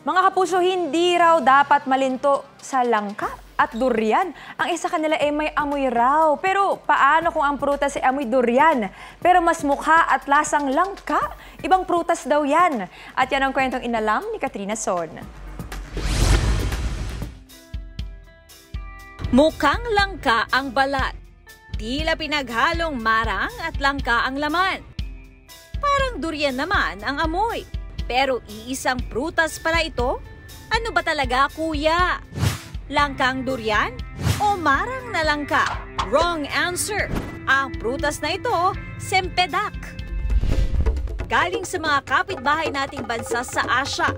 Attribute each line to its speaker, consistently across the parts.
Speaker 1: Mga kapuso, hindi raw dapat malinto sa langka at durian. Ang isa kanila ay may amoy raw. Pero paano kung ang prutas ay amoy durian? Pero mas mukha at lasang langka? Ibang prutas daw yan. At yan ang kwentong inalam ni Katrina Son.
Speaker 2: Mukhang langka ang balat. Tila pinaghalong marang at langka ang laman. Parang durian naman ang amoy. Pero iisang prutas pala ito? Ano ba talaga, kuya? Langkang durian o marang na langka? Wrong answer. Ang prutas na ito, sempedak. Galing sa mga kapitbahay nating bansa sa Asia.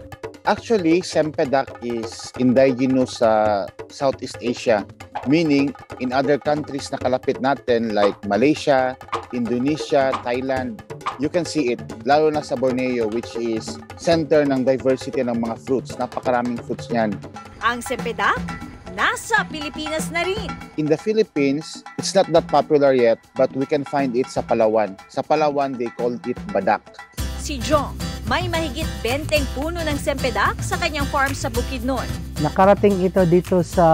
Speaker 3: Actually, sempedak is indigenous sa Southeast Asia. Meaning, in other countries na kalapit natin like Malaysia, Indonesia, Thailand, you can see it, lalo na sa Borneo, which is center ng diversity ng mga fruits. Napakaraming fruits niyan.
Speaker 2: Ang sempedak, nasa Pilipinas na rin.
Speaker 3: In the Philippines, it's not that popular yet, but we can find it sa Palawan. Sa Palawan, they called it badak.
Speaker 2: Si Jong, may mahigit 20 puno ng sempedak sa kanyang farm sa Bukidnon.
Speaker 4: Nakarating ito dito sa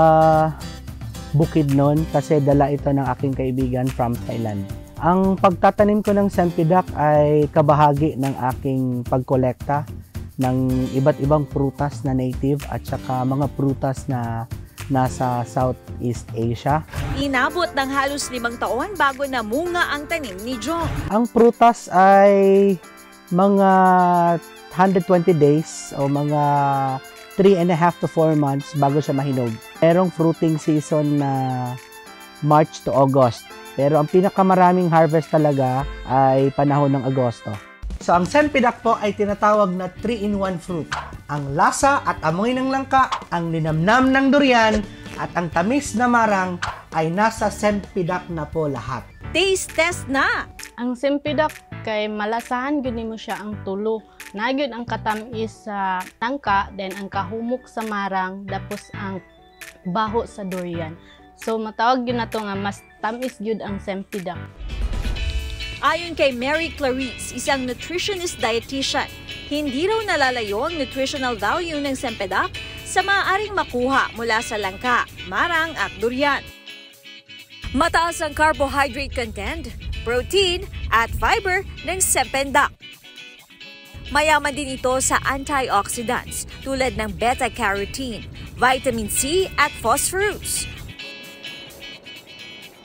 Speaker 4: Bukidnon kasi dala ito ng aking kaibigan from Thailand. Ang pagtatanim ko ng sempedak ay kabahagi ng aking pagkolekta ng iba't ibang prutas na native at saka mga prutas na nasa Southeast Asia.
Speaker 2: Inabot ng halos 5 taon bago namunga ang tanim ni Jong.
Speaker 4: Ang prutas ay mga 120 days o mga 3.5 to 4 months bago siya mahinog. Merong fruiting season na March to August. Pero ang pinakamaraming harvest talaga ay panahon ng Agosto. So ang sempedak po ay tinatawag na 3-in-1 fruit. Ang lasa at amoy ng langka, ang linamnam ng durian, at ang tamis na marang ay nasa sempedak na po lahat.
Speaker 2: Taste test na!
Speaker 5: Ang sempedak kay malasahan gud nimo siya ang tulo. Nagyud ang katamis sa langka, then ang kahumok sa marang, tapos ang baho sa durian. So matawag yun na to nga mas tamis gyud ang sempedak.
Speaker 2: Ayon kay Mary Clarice, isang nutritionist dietitian, hindi raw nalalayo ang nutritional value ng sempedak sa maaaring makuha mula sa langka, marang at durian. Mataas ang carbohydrate content, protein at fiber ng sempedak. Mayaman din ito sa antioxidants tulad ng beta-carotene, vitamin C at phosphorus.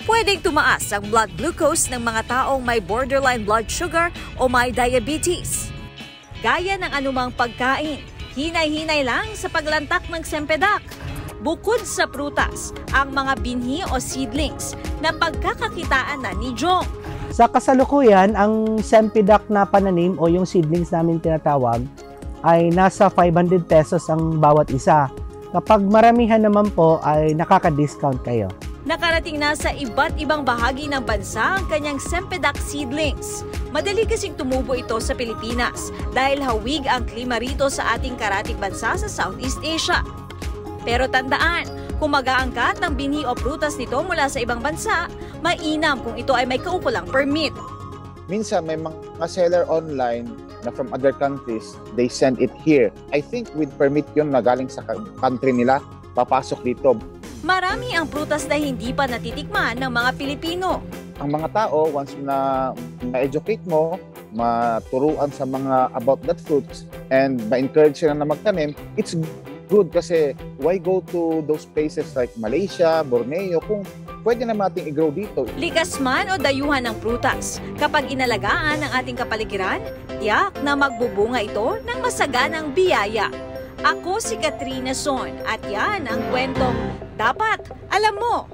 Speaker 2: Pwedeng tumaas ang blood glucose ng mga taong may borderline blood sugar o may diabetes. Gaya ng anumang pagkain, hinay-hinay lang sa paglantak ng sempedak. Bukod sa prutas, ang mga binhi o seedlings na pagkakakitaan na ni Jong.
Speaker 4: Sa kasalukuyan, ang sempedak na pananim o yung seedlings namin tinatawag ay nasa 500 pesos ang bawat isa. Kapag maramihan naman po ay nakaka-discount kayo.
Speaker 2: Nakarating na sa iba't ibang bahagi ng bansa ang kanyang sempedak seedlings. Madali kasing tumubo ito sa Pilipinas dahil hawig ang klima rito sa ating karatig bansa sa Southeast Asia. Pero tandaan, kung mag-aangkat ng binhi o prutas nito mula sa ibang bansa, mainam kung ito ay may kaukulang permit.
Speaker 3: Minsan may mga seller online na from other countries, they send it here. I think with permit yun na galing sa country nila, papasok dito.
Speaker 2: Marami ang prutas na hindi pa natitikman ng mga Pilipino.
Speaker 3: Ang mga tao, once na ma-educate mo, maturuan sa mga about that fruits, and ma-encourage sila na magtanim, it's good kasi why go to those places like Malaysia, Borneo, kung pwede na nating i-grow dito.
Speaker 2: Likas man o dayuhan ng prutas, kapag inalagaan ng ating kapaligiran, tiyak na magbubunga ito ng masaganang biyaya. Ako si Katrina Son at yan ang kwentong dapat alam mo.